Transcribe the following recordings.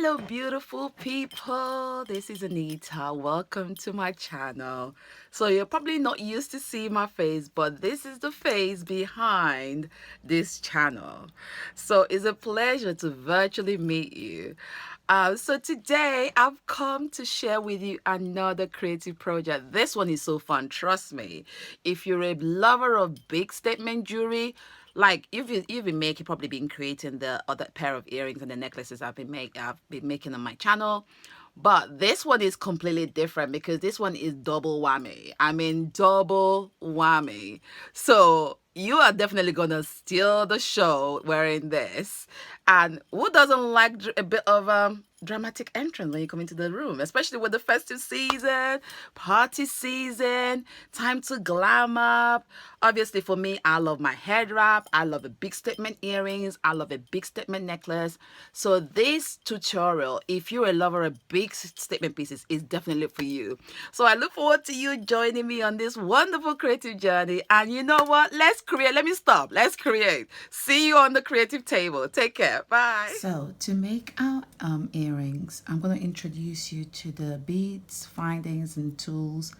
Hello, beautiful people. This is Anita. Welcome to my channel. So you're probably not used to seeing my face, but this is the face behind this channel. So it's a pleasure to virtually meet you. So today I've come to share with you another creative project. This one is so fun, trust me. If you're a lover of big statement jewelry, like you've been making, probably been creating the other pair of earrings and the necklaces I've been making on my channel, but this one is completely different because this one is double whammy. I mean, double whammy. So you are definitely gonna steal the show wearing this. And who doesn't like a bit of dramatic entrance when you come into the room, especially with the festive season, party season, time to glam up. Obviously, for me, I love my head wrap. I love a big statement earrings. I love a big statement necklace. So this tutorial, if you're a lover of big statement pieces, is definitely for you. So I look forward to you joining me on this wonderful creative journey. And you know what? Let's create. Let me stop. Let's create. See you on the creative table. Take care. Bye. So to make our earrings, I'm going to introduce you to the beads, findings and tools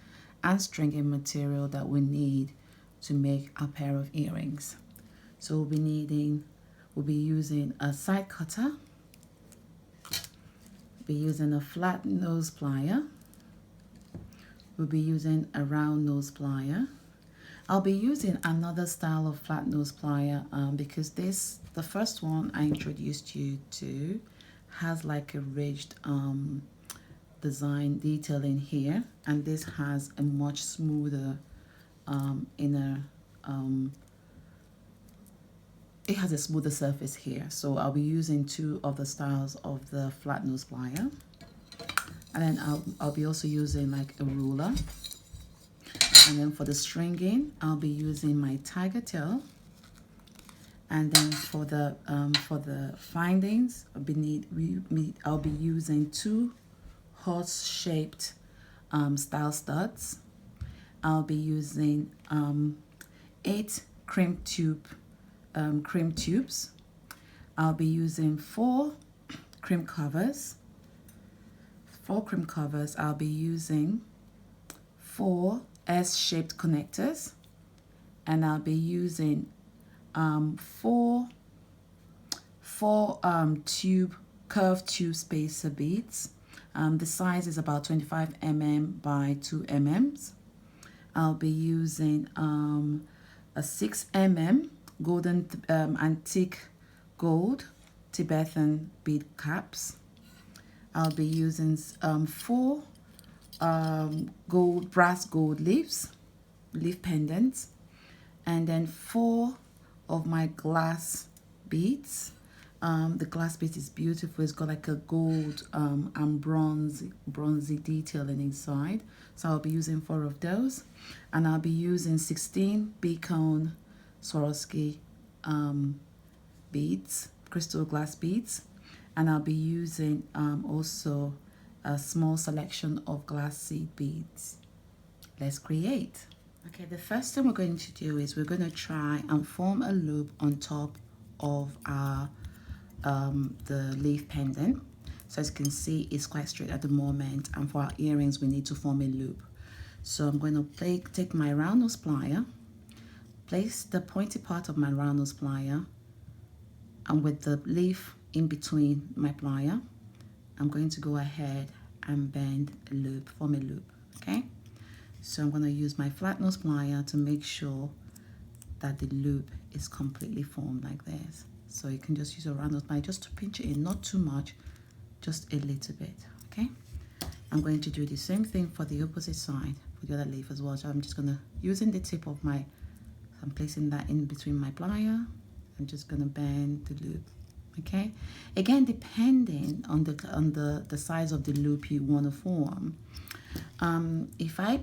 and stringing material that we need to make a pair of earrings. So we'll be using a side cutter, we'll be using a flat nose plier, we'll be using a round nose plier. I'll be using another style of flat nose plier because the first one I introduced you to has like a ridged design detailing here, and this has a much smoother inner it has a smoother surface here. So I'll be using two of the styles of the flat nose plier, and then I'll be also using like a ruler. And then for the stringing, I'll be using my tiger tail. And then for the findings, I'll be using two horse-shaped style studs. I'll be using 8 crimp tubes. I'll be using 4 crimp covers. 4 crimp covers. I'll be using 4 S-shaped connectors, and I'll be using four curved tube spacer beads. The size is about 25 mm by 2 mm. I'll be using a 6 mm golden antique gold Tibetan bead caps. I'll be using 4 brass gold leaf pendants, and then 4 of my glass beads. The glass bead is beautiful. It's got like a gold and bronzy detailing inside. So I'll be using 4 of those, and I'll be using 16 Bicone Swarovski beads, crystal glass beads, and I'll be using also a small selection of glass seed beads. Let's create. Okay, the first thing we're going to do is we're going to try and form a loop on top of our the leaf pendant. So as you can see, it's quite straight at the moment, and for our earrings we need to form a loop. So I'm going to take my round nose plier, place the pointy part of my round nose plier, and with the leaf in between my plier, I'm going to go ahead and bend a loop, form a loop, okay? So I'm going to use my flat nose plier to make sure that the loop is completely formed like this. So you can just use a round nose plier just to pinch it in, not too much, just a little bit, okay? I'm going to do the same thing for the opposite side, for the other leaf as well. So I'm just going to, using the tip of my, I'm placing that in between my plier. I'm just going to bend the loop. Okay, again, depending on the size of the loop you want to form. If I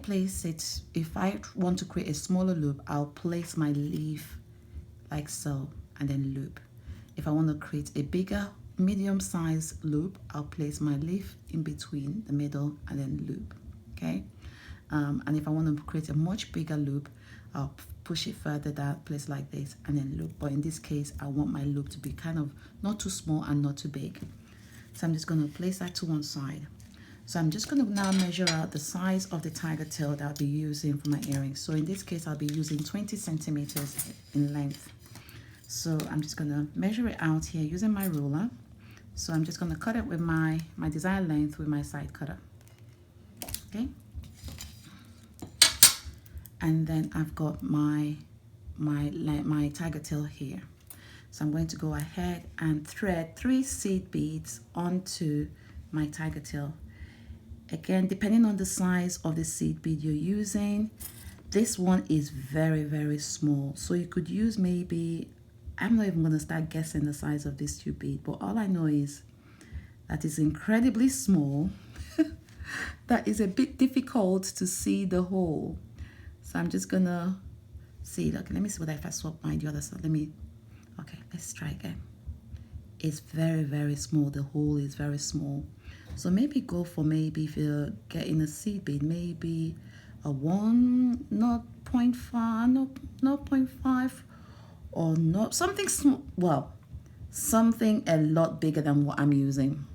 want to create a smaller loop, I'll place my leaf like so and then loop. If I want to create a bigger medium-sized loop, I'll place my leaf in between the middle and then loop. Okay, and if I want to create a much bigger loop, I'll push it further down, place like this, and then loop. But in this case, I want my loop to be kind of not too small and not too big. So I'm just going to place that to one side. So I'm just going to now measure out the size of the tiger tail that I'll be using for my earrings. So in this case, I'll be using 20 centimeters in length. So I'm just going to measure it out here using my ruler. So I'm just going to cut it with my desired length with my side cutter. Okay. And then I've got my tiger tail here. So I'm going to go ahead and thread 3 seed beads onto my tiger tail. Again, depending on the size of the seed bead you're using, this one is very, very small. So you could use maybe, I'm not even going to start guessing the size of this 2 bead, but all I know is that it's incredibly small. That is a bit difficult to see the hole. So I'm just going to see, okay, let me see what if I swap my the other side. Okay, let's try again. It's very, very small. The hole is very small. So maybe go for, maybe if you're getting a seed bead, maybe a 0.5, or not something small. Well, something a lot bigger than what I'm using.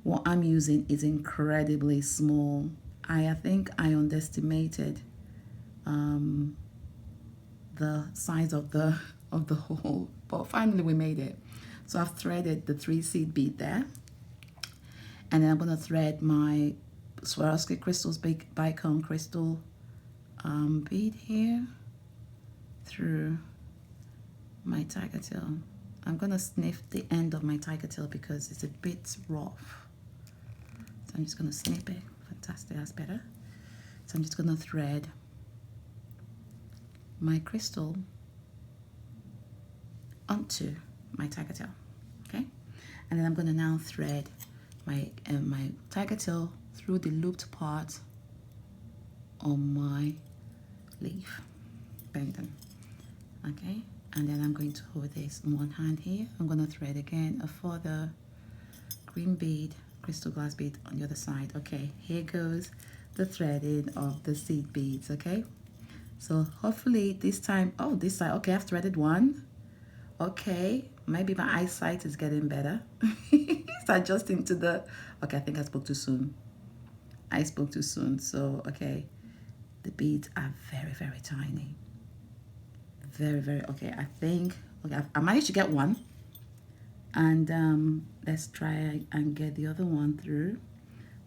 What I'm using is incredibly small. I think I underestimated the size of the hole, but finally we made it. So I've threaded the 3 seed bead there, and then I'm going to thread my Swarovski crystals, Bicone crystal bead here through my tiger tail. I'm going to sniff the end of my tiger tail because it's a bit rough. So I'm just going to snip it. Fantastic, that's better. So I'm just going to thread my crystal onto my tiger tail, okay? And then I'm going to now thread my tiger tail through the looped part on my leaf pendant, okay? And then I'm going to hold this in one hand here. I'm going to thread again a further green bead, crystal glass bead on the other side. Okay, here goes the threading of the seed beads, okay? So hopefully this time, oh, this side, okay, I've threaded one. Okay, maybe my eyesight is getting better. It's adjusting to the, okay, I think I spoke too soon. I spoke too soon, so, okay. The beads are very, very tiny. Very, very, okay, I think, okay, I managed to get one. And let's try and get the other one through.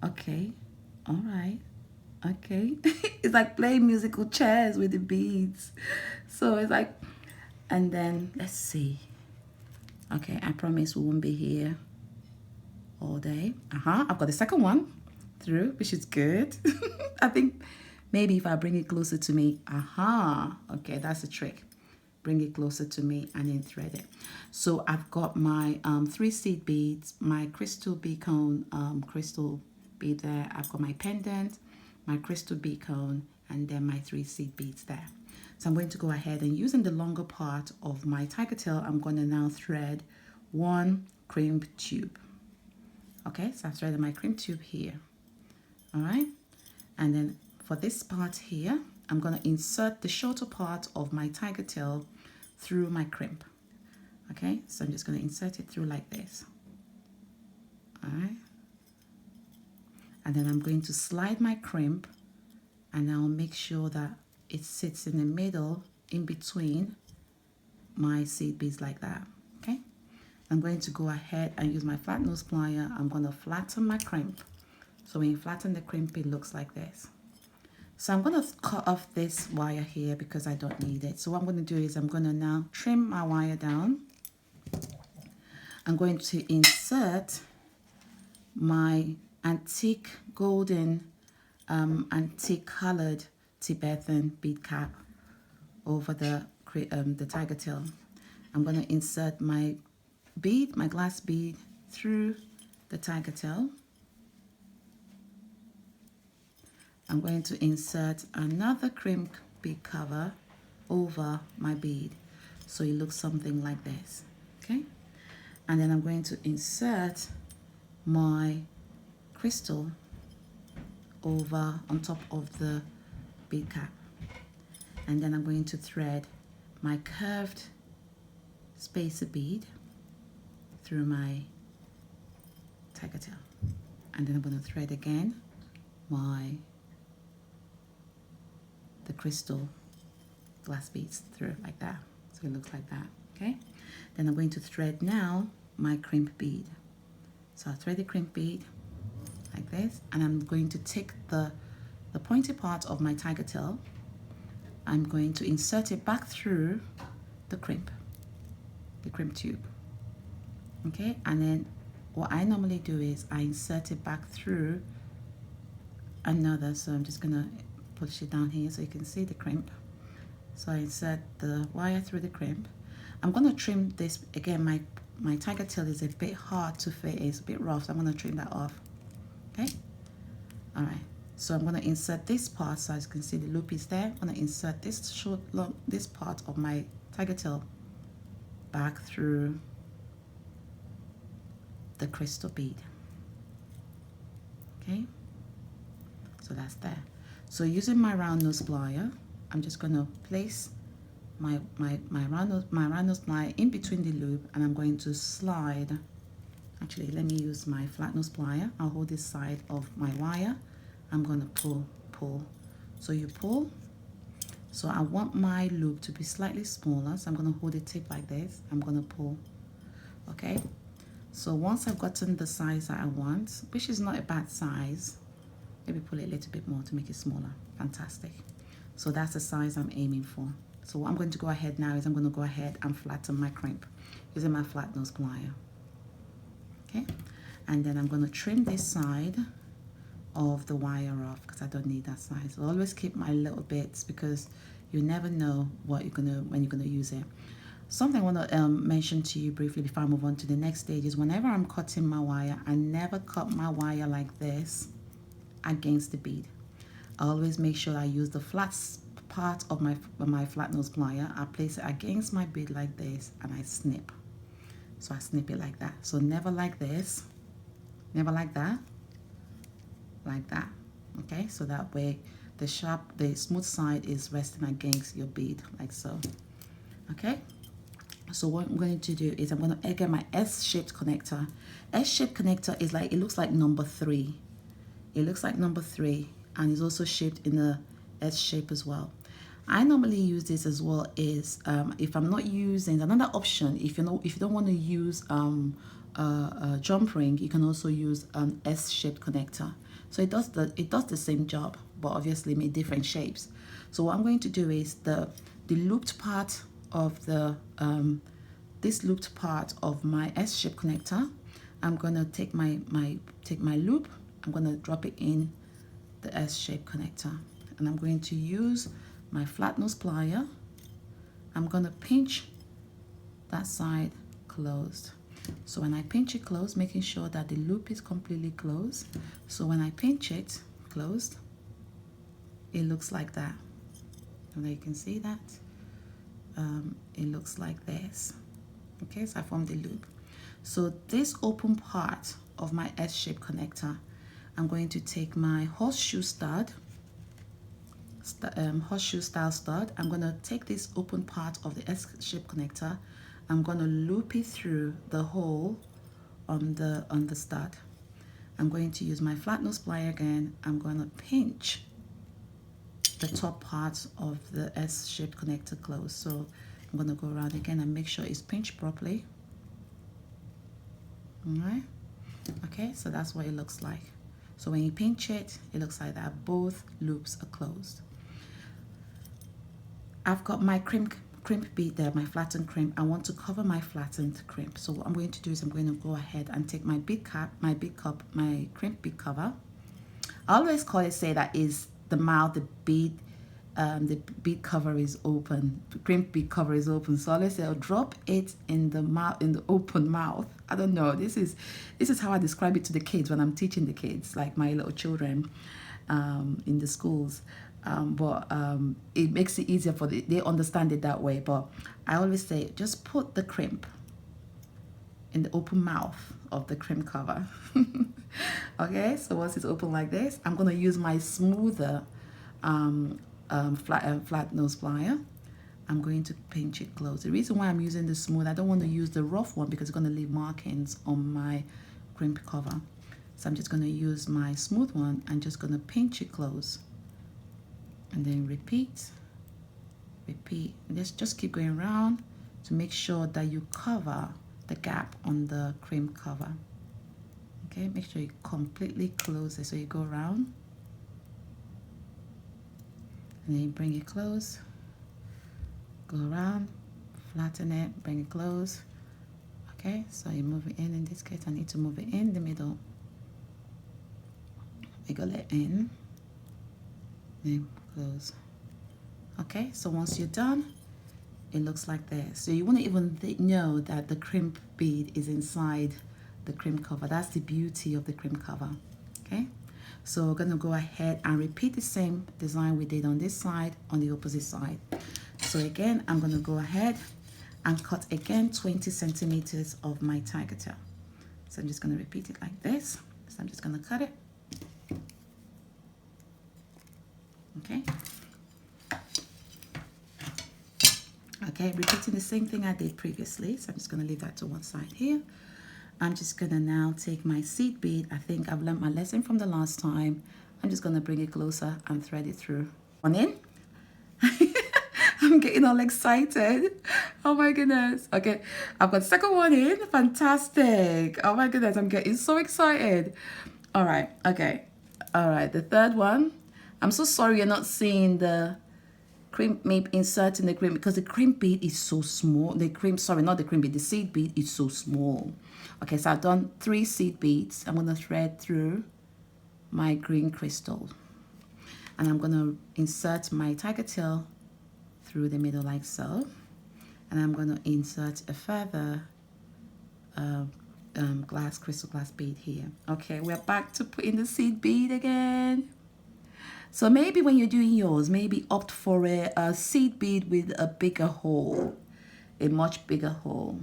Okay, all right. Okay, it's like playing musical chairs with the beads. So it's like, and then let's see. Okay, I promise we won't be here all day. I've got the second one through, which is good. I think maybe if I bring it closer to me. Okay, that's the trick. Bring it closer to me and then thread it. So I've got my 3 seed beads, my crystal Bicone crystal bead there. I've got my pendant, my crystal Bicone, and then my 3 seed beads there. So I'm going to go ahead and using the longer part of my tiger tail, I'm going to now thread 1 crimp tube. Okay, so I've threaded my crimp tube here. All right, and then for this part here, I'm going to insert the shorter part of my tiger tail through my crimp. Okay, so I'm just going to insert it through like this. All right, and then I'm going to slide my crimp, and I'll make sure that it sits in the middle in between my seed beads like that. Okay, I'm going to go ahead and use my flat nose plier. I'm going to flatten my crimp. So when you flatten the crimp, it looks like this. So I'm going to cut off this wire here because I don't need it. So what I'm going to do is I'm going to now trim my wire down. I'm going to insert my antique golden, antique colored Tibetan bead cap over the tiger tail. I'm going to insert my bead, my glass bead, through the tiger tail. I'm going to insert another crimp bead cover over my bead, so it looks something like this, okay? And then I'm going to insert my crystal over on top of the bead cap. And then I'm going to thread my curved spacer bead through my tiger tail. And then I'm going to thread again the crystal glass beads through like that. So it looks like that, okay? Then I'm going to thread now my crimp bead. So I'll thread the crimp bead like this, and I'm going to take the pointy part of my tiger tail. I'm going to insert it back through the crimp tube, okay? And then what I normally do is I insert it back through another, so I'm just gonna push it down here so you can see the crimp. So I insert the wire through the crimp. I'm gonna trim this again. My tiger tail is a bit hard to fit, it's a bit rough, so I'm gonna trim that off, okay? All right, so I'm gonna insert this part, so as you can see the loop is there. I'm gonna insert this this part of my tiger tail back through the crystal bead, okay? So that's there. So using my round nose plier, I'm just gonna place my round nose plier in between the loop, and I'm going to slide. Actually, let me use my flat nose plier. I'll hold this side of my wire. I'm gonna pull. So you pull. So I want my loop to be slightly smaller, so I'm gonna hold the tip like this. I'm gonna pull, okay? So once I've gotten the size that I want, which is not a bad size, maybe pull it a little bit more to make it smaller. Fantastic. So that's the size I'm aiming for. So what I'm going to go ahead now is I'm going to go ahead and flatten my crimp using my flat nose plier, okay? And then I'm going to trim this side of the wire off because I don't need that size. So always keep my little bits because you never know when you're gonna use it. Something I want to mention to you briefly before I move on to the next stage is whenever I'm cutting my wire, I never cut my wire like this against the bead. I always make sure I use the flat part of my flat nose plier. I place it against my bead like this and I snip. So I snip it like that. So never like this, never like that, like that. Okay, so that way the smooth side is resting against your bead like so. Okay, so what I'm going to do is I'm going to get my S-shaped connector. S-shaped connector is like, it looks like number 3. It looks like number 3 and is also shaped in a S shape as well. I normally use this as well is if I'm not using another option, if you don't want to use a jump ring, you can also use an S-shaped connector. So it does the same job, but obviously made different shapes. So what I'm going to do is the looped part of the this looped part of my S-shaped connector, I'm gonna take my loop, I'm gonna drop it in the S-shaped connector, and I'm going to use my flat nose plier. I'm gonna pinch that side closed. So when I pinch it closed, making sure that the loop is completely closed. So when I pinch it closed, it looks like that. And you can see that. It looks like this. Okay, so I formed the loop. So this open part of my S-shaped connector, I'm going to take my horseshoe style stud. I'm going to take this open part of the S-shaped connector. I'm going to loop it through the hole on the stud. I'm going to use my flat nose plier again. I'm going to pinch the top part of the S-shaped connector closed. So I'm going to go around again and make sure it's pinched properly. All right. Okay, so that's what it looks like. So when you pinch it, it looks like that. Both loops are closed. I've got my crimp bead there, my flattened crimp. I want to cover my flattened crimp. So what I'm going to do is I'm going to go ahead and take my crimp bead cover. I always say that is the mouth, the bead cover is open. The crimp bead cover is open. So let's say I'll drop it in the mouth, in the open mouth. I don't know. This is how I describe it to the kids when I'm teaching the kids, like my little children in the schools. It makes it easier for they understand it that way. But I always say just put the crimp in the open mouth of the crimp cover. Okay, so once it's open like this, I'm gonna use my smoother flat nose plier. I'm going to pinch it close. The reason why I'm using the smooth, I don't want to use the rough one because it's going to leave markings on my crimp cover. So I'm just going to use my smooth one and just going to pinch it close. And then repeat, repeat. And just keep going around to make sure that you cover the gap on the crimp cover. Okay, make sure you completely close it. So you go around and then you bring it close, go around, flatten it, bring it close. Okay, so you move it in this case. I need to move it in the middle. Wiggle it in, then close. Okay, so once you're done, it looks like this. So you wouldn't even know that the crimp bead is inside the crimp cover. That's the beauty of the crimp cover. Okay, so we're gonna go ahead and repeat the same design we did on this side on the opposite side. So again, I'm gonna go ahead and cut again 20 centimeters of my tiger tail. So I'm just gonna repeat it like this. So I'm just gonna cut it. Okay. Okay, repeating the same thing I did previously. So I'm just gonna leave that to one side here. I'm just gonna now take my seed bead. I think I've learned my lesson from the last time. I'm just gonna bring it closer and thread it through. One in. I'm getting all excited. Oh my goodness. Okay, I've got the second one in. Fantastic. Oh my goodness, I'm getting so excited. All right, okay. All right, the third one. I'm so sorry you're not seeing the crimp, maybe inserting the crimp because the crimp bead is so small. The crimp, sorry, not the crimp bead, the seed bead is so small. Okay, so I've done 3 seed beads. I'm gonna thread through my green crystal. And I'm gonna insert my tiger tail through the middle like so. And I'm gonna insert a further crystal glass bead here. Okay, we're back to putting the seed bead again. So maybe when you're doing yours, maybe opt for a seed bead with a bigger hole, a much bigger hole.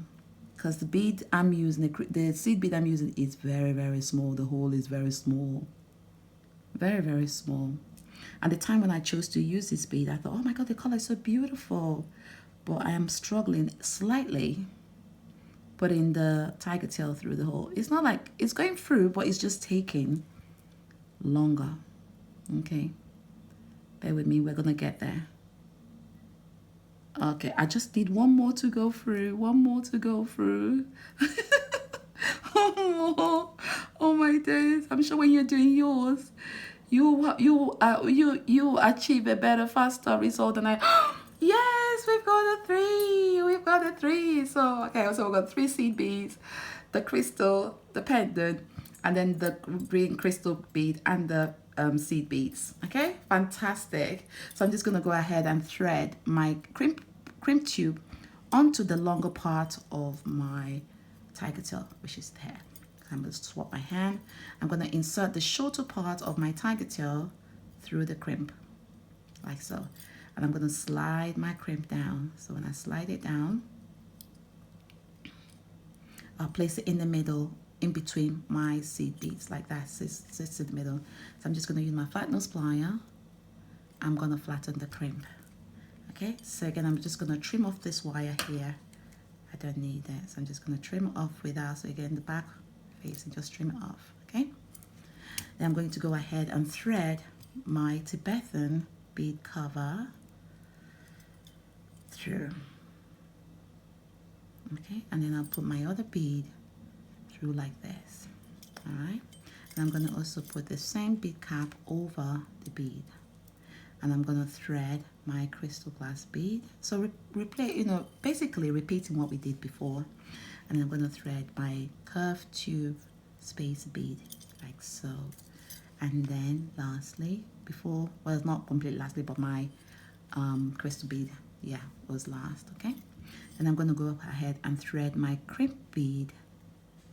Because the bead I'm using, the seed bead I'm using is very, very small. The hole is very small. Very, very small. At the time when I chose to use this bead, I thought, oh my God, the color is so beautiful. But I am struggling slightly putting the tiger tail through the hole. It's not like it's going through, but it's just taking longer. Okay, bear with me, we're gonna get there. Okay, I just need one more to go through, one more to go through. Oh my days, I'm sure when you're doing yours, you achieve a better, faster result than I. Yes, we've got a 3, we've got a 3. So okay, so we've got 3 seed beads, the crystal, the pendant, and then the green crystal bead and the seed beads. Okay, fantastic. So I'm just gonna go ahead and thread my crimp tube onto the longer part of my tiger tail, which is there. I'm going to swap my hand. I'm going to insert the shorter part of my tiger tail through the crimp, like so. And I'm going to slide my crimp down. So when I slide it down, I'll place it in the middle, in between my seed beads, like that, sits in the middle. So I'm just going to use my flat nose plier. I'm going to flatten the crimp. Okay, so again, I'm just going to trim off this wire here. I don't need that, so I'm just going to trim it off without, so again, the back face and just trim it off, okay? Then I'm going to go ahead and thread my Tibetan bead cover through, okay? And then I'll put my other bead through like this, all right? And I'm going to also put the same bead cap over the bead. And I'm going to thread my crystal glass bead. So replay, you know, basically repeating what we did before. And I'm going to thread my curved tube space bead like so. And then lastly, before, well, not completely lastly, but my crystal bead, yeah, was last, okay? And I'm going to go ahead and thread my crimp bead,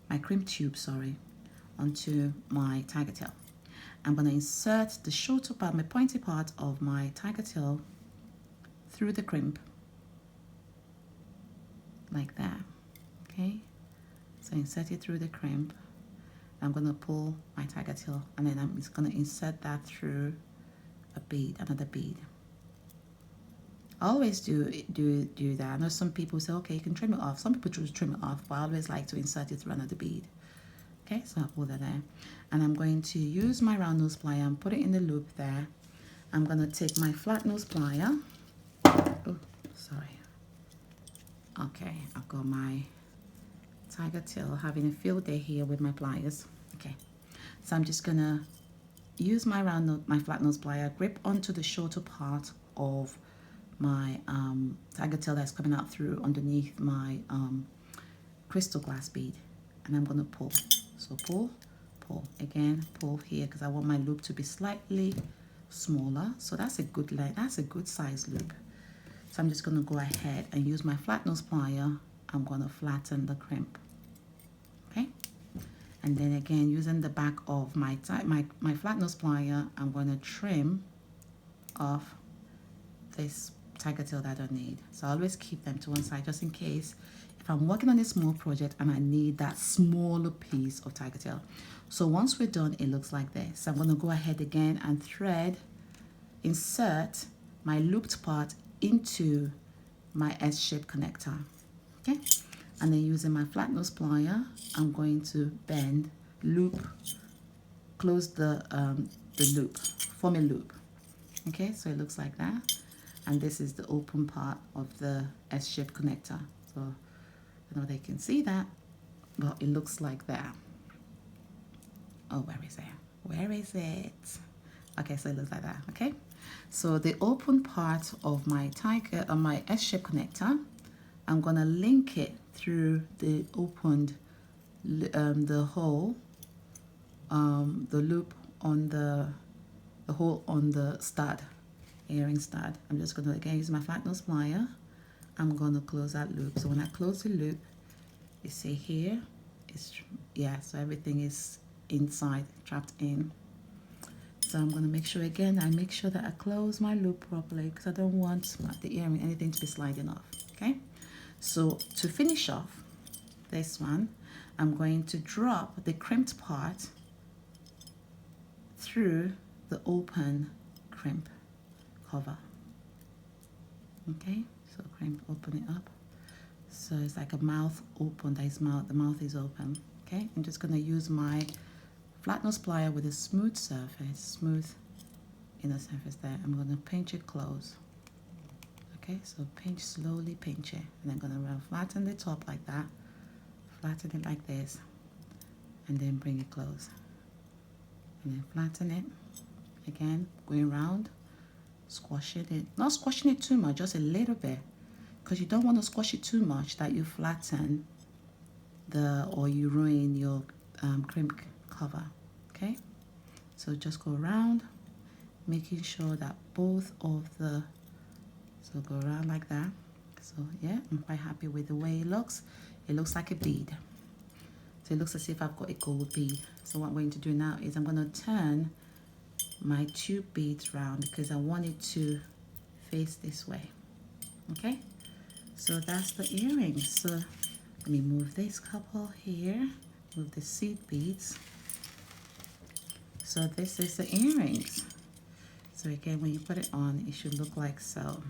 my crimp tube, sorry, onto my tiger tail. I'm going to insert the shorter part, my pointy part of my tiger tail through the crimp, like that, okay? So insert it through the crimp. I'm going to pull my tiger tail, and then I'm just going to insert that through a bead, another bead. I always do that. I know some people say, okay, you can trim it off. Some people choose to trim it off, but I always like to insert it through another bead. Okay, so I'll pull that there. And I'm going to use my round nose plier and put it in the loop there. I'm going to take my flat nose plier. Oh, sorry. Okay, I've got my tiger tail having a field day here with my pliers. Okay, so I'm just going to use my my flat nose plier, grip onto the shorter part of my tiger tail that's coming out through underneath my crystal glass bead, and I'm going to pull. So pull, pull again, pull here because I want my loop to be slightly smaller. So that's a good length, that's a good size loop. So I'm just going to go ahead and use my flat nose plier. I'm going to flatten the crimp. Okay, and then again using the back of my flat nose plier, I'm going to trim off this tiger tail that I don't need. So I always keep them to one side just in case if I'm working on a small project and I need that smaller piece of tiger tail. So once we're done, it looks like this. So I'm going to go ahead again and insert my looped part into my S-shaped connector. Okay, and then using my flat nose plier, I'm going to bend, loop, close the loop, form a loop. Okay, so it looks like that. And this is the open part of the S-shaped connector. So I know they can see that, but it looks like that. Oh, where is it? Where is it? Okay, so it looks like that. Okay, so the open part of my my S-shaped connector, I'm gonna link it through the opened the hole, the loop on the hole on the stud, earring stud. I'm just gonna again use my flat nose plier. I'm gonna close that loop. So when I close the loop, you see here, it's so everything is inside, trapped in. So I'm gonna make sure again, I make sure that I close my loop properly because I don't want the earring, anything to be sliding off. Okay, so to finish off this one, I'm going to drop the crimped part through the open crimp cover. Okay, so crimp, open it up. So it's like a mouth open, the mouth is open. Okay, I'm just gonna use my flat nose plier with a smooth surface, smooth inner surface there. I'm gonna pinch it close. Okay, so pinch, slowly pinch it. And I'm gonna flatten the top like that, flatten it like this, and then bring it close. And then flatten it, again, going around, squashing it. Not squashing it too much, just a little bit. Because you don't want to squash it too much that you flatten or you ruin your crimp cover. Okay, so just go around, making sure that both of the, so go around like that. So yeah, I'm quite happy with the way it looks. It looks like a bead. So it looks as if I've got a gold bead. So what I'm going to do now is I'm going to turn my tube beads round because I want it to face this way. Okay, so that's the earrings. So let me move this couple here, move the seed beads. So this is the earrings. So again, when you put it on, it should look like so.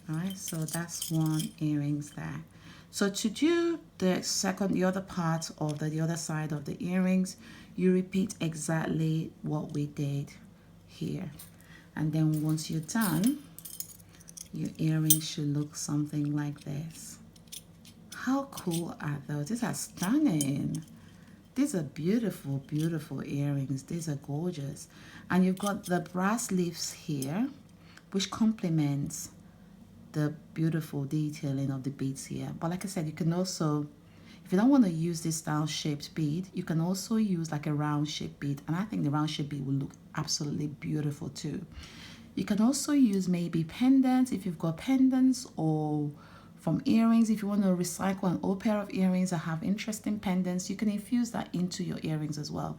All right, so that's one earrings there. So to do the other part of the other side of the earrings, you repeat exactly what we did here. And then once you're done, your earrings should look something like this. How cool are those? These are stunning. These are beautiful, beautiful earrings. These are gorgeous. And you've got the brass leaves here, which complements the beautiful detailing of the beads here. But like I said, you can also, if you don't want to use this style shaped bead, you can also use like a round shaped bead. And I think the round shaped bead will look absolutely beautiful too. You can also use maybe pendants if you've got pendants, or from earrings, if you want to recycle an old pair of earrings that have interesting pendants, you can infuse that into your earrings as well.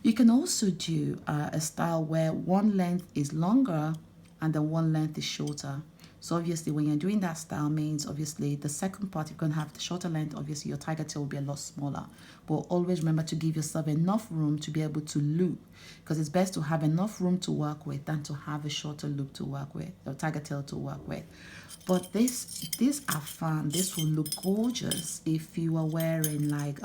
You can also do a style where one length is longer and then one length is shorter. So obviously when you're doing that style means obviously the second part, you're going to have the shorter length, obviously your tiger tail will be a lot smaller. But always remember to give yourself enough room to be able to loop, because it's best to have enough room to work with than to have a shorter loop to work with, or tiger tail to work with. But these are fun. This will look gorgeous if you are wearing like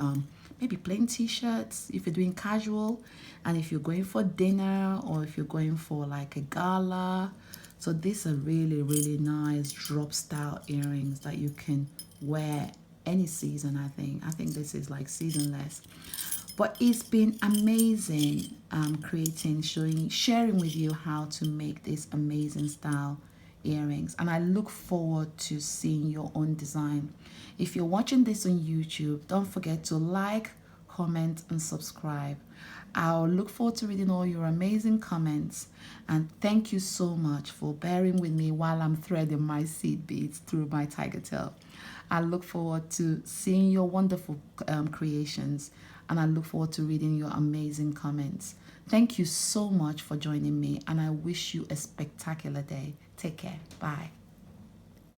maybe plain t-shirts if you're doing casual, and if you're going for dinner or if you're going for like a gala. So these are really, really nice drop style earrings that you can wear any season. I think this is like seasonless. But it's been amazing creating, showing, sharing with you how to make this amazing style earrings, and I look forward to seeing your own design. If you're watching this on YouTube, don't forget to like, comment, and subscribe. I'll look forward to reading all your amazing comments, and thank you so much for bearing with me while I'm threading my seed beads through my tiger tail. I look forward to seeing your wonderful creations, and I look forward to reading your amazing comments. Thank you so much for joining me, and I wish you a spectacular day. Take care. Bye.